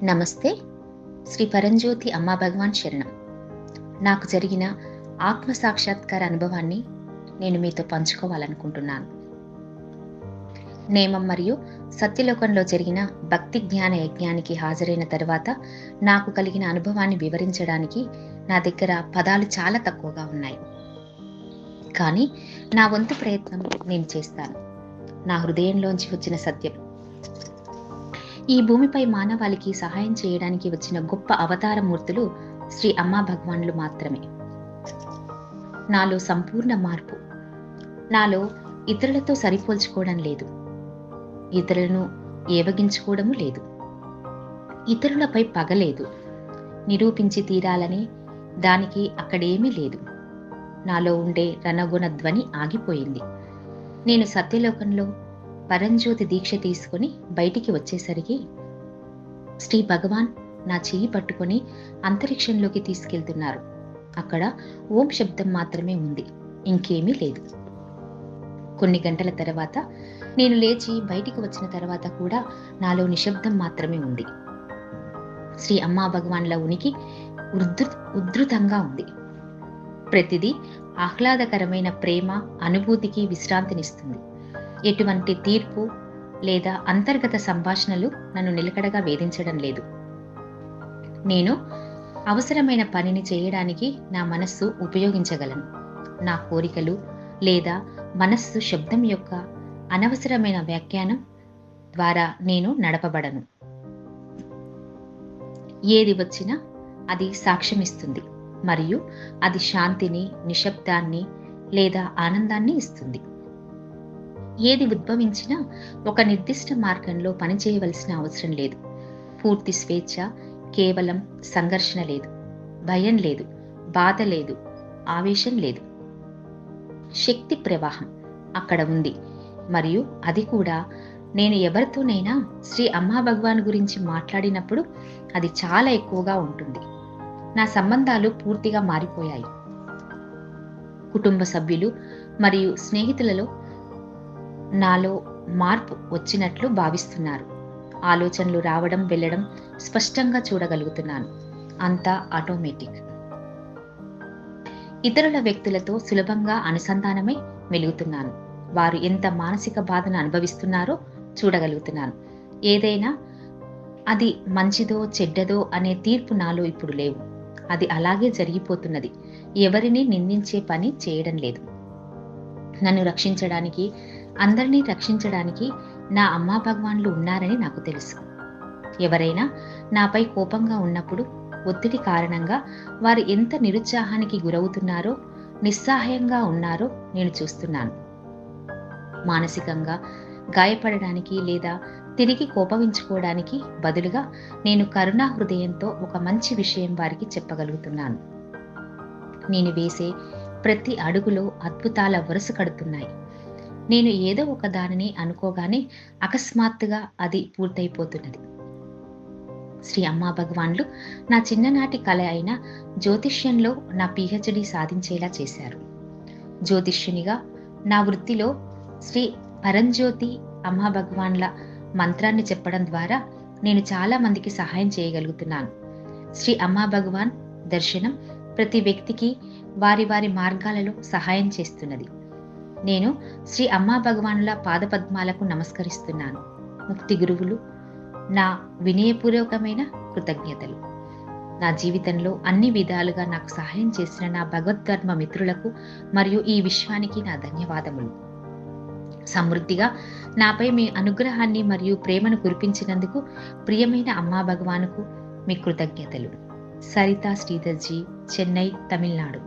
నమస్తే. శ్రీ పరంజ్యోతి అమ్మా భగవాన్ శరణం. నాకు జరిగిన ఆత్మ సాక్షాత్కార అనుభవాన్ని నేను మీతో పంచుకోవాలనుకుంటున్నాను. నేమం మరియు సత్యలోకంలో జరిగిన భక్తి జ్ఞాన యజ్ఞానికి హాజరైన తర్వాత నాకు కలిగిన అనుభవాన్ని వివరించడానికి నా దగ్గర పదాలు చాలా తక్కువగా ఉన్నాయి. కానీ నా వంతు ప్రయత్నం నేను చేస్తాను. నా హృదయంలోంచి వచ్చిన సత్యం. ఈ భూమిపై మానవాళికి సహాయం చేయడానికి వచ్చిన గొప్ప అవతార మూర్తులు శ్రీ అమ్మా భగవాన్లు మాత్రమే. నాలో సంపూర్ణ మార్పు. నాలో ఇతరులతో సరిపోల్చుకోవడం లేదు, ఇతరులను ఏవగించుకోవడము లేదు, ఇతరులపై పగ లేదు, నిరూపించి తీరాలని దానికి అక్కడేమీ లేదు. నాలో ఉండే రణగుణ ధ్వని ఆగిపోయింది. నేను సత్యలోకంలో పరంజ్యోతి దీక్ష తీసుకుని బయటికి వచ్చేసరికి శ్రీ భగవాన్ నా చెయ్యి పట్టుకొని అంతరిక్షంలోకి తీసుకెళ్తున్నారు. అక్కడ ఓం శబ్దం మాత్రమే ఉంది, ఇంకేమీ లేదు. కొన్ని గంటల తర్వాత నేను లేచి బయటికి వచ్చిన తర్వాత కూడా నాలో నిశ్శబ్దం మాత్రమే ఉంది. శ్రీ అమ్మా భగవాన్ల ఉనికి ఉద్ధృతంగా ఉంది. ప్రతిదీ ఆహ్లాదకరమైన ప్రేమ, అనుభూతికి విశ్రాంతినిస్తుంది. ఎటువంటి తీర్పు లేదా అంతర్గత సంభాషణలు నన్ను నిలకడగా వేధించడం లేదు. నేను అవసరమైన పనిని చేయడానికి నా మనస్సు ఉపయోగించగలను. నా కోరికలు లేదా మనస్సు శబ్దం యొక్క అనవసరమైన వ్యాఖ్యానం ద్వారా నేను నడపబడను. ఏది వచ్చినా అది సాక్ష్యమిస్తుంది మరియు అది శాంతిని, నిశ్శబ్దాన్ని లేదా ఆనందాన్ని ఇస్తుంది. ఏది ఉద్భవించినా ఒక నిర్దిష్ట మార్గంలో పనిచేయవలసిన అవసరం లేదు. పూర్తి స్వేచ్ఛ, కేవలం సంఘర్షణ లేదు, భయం లేదు, బాధ లేదు, ఆవేశం లేదు. శక్తి ప్రవాహం అక్కడ ఉంది మరియు అది కూడా నేను ఎవరితోనైనా శ్రీ అమ్మా భగవాన్ గురించి మాట్లాడినప్పుడు అది చాలా ఎక్కువగా ఉంటుంది. నా సంబంధాలు పూర్తిగా మారిపోయాయి. కుటుంబ సభ్యులు మరియు స్నేహితులలో నాలో మార్పు వచ్చినట్లు భావిస్తున్నారు. ఆలోచనలు రావడం వెళ్ళడం స్పష్టంగా చూడగలుగుతున్నాను. అంతా ఆటోమేటిక్. ఇతరుల వ్యక్తులతో సులభంగా అనుసంధానమై మెలుగుతున్నాను. వారు ఎంత మానసిక బాధను అనుభవిస్తున్నారో చూడగలుగుతున్నాను. ఏదైనా అది మంచిదో చెడ్డదో అనే తీర్పు నాలో ఇప్పుడు లేవు. అది అలాగే జరిగిపోతున్నది. ఎవరిని నిందించే పని చేయడం లేదు. నన్ను రక్షించడానికి, అందరినీ రక్షించడానికి నా అమ్మా భగవాన్లు ఉన్నారని నాకు తెలుసు. ఎవరైనా నాపై కోపంగా ఉన్నప్పుడు ఒత్తిడి కారణంగా వారు ఎంత నిరుత్సాహానికి గురవుతున్నారో, నిస్సహాయంగా ఉన్నారో నేను చూస్తున్నాను. మానసికంగా గాయపడడానికి లేదా తిరిగి కోపగించుకోవడానికి బదులుగా నేను కరుణా హృదయంతో ఒక మంచి విషయం వారికి చెప్పగలుగుతున్నాను. నేను వేసే ప్రతి అడుగులో అద్భుతాల వరుస కడుతున్నాయి. నేను ఏదో ఒక దానిని అనుకోగానే అకస్మాత్తుగా అది పూర్తయిపోతున్నది. శ్రీ అమ్మా భగవాన్లు నా చిన్ననాటి కళ అయిన జ్యోతిష్యంలో నా పిహెచ్డి సాధించేలా చేశారు. జ్యోతిష్యునిగా నా వృత్తిలో శ్రీ పరంజ్యోతి అమ్మా భగవాన్ల మంత్రాన్ని చెప్పడం ద్వారా నేను చాలా మందికి సహాయం చేయగలుగుతున్నాను. శ్రీ అమ్మా భగవాన్ దర్శనం ప్రతి వ్యక్తికి వారి వారి మార్గాలలో సహాయం చేస్తున్నది. నేను శ్రీ అమ్మా భగవానుల పాదపద్మాలకు నమస్కరిస్తున్నాను. ముక్తి గురువులు, నా వినయపూర్వకమైన కృతజ్ఞతలు. నా జీవితంలో అన్ని విధాలుగా నాకు సహాయం చేసిన నా భగవద్ధర్మ మిత్రులకు మరియు ఈ విశ్వానికి నా ధన్యవాదములు. సమృద్ధిగా నాపై మీ అనుగ్రహాన్ని మరియు ప్రేమను కురిపించినందుకు ప్రియమైన అమ్మా భగవానుకు మీ కృతజ్ఞతలు. సరితా శ్రీధర్జీ, చెన్నై, తమిళనాడు.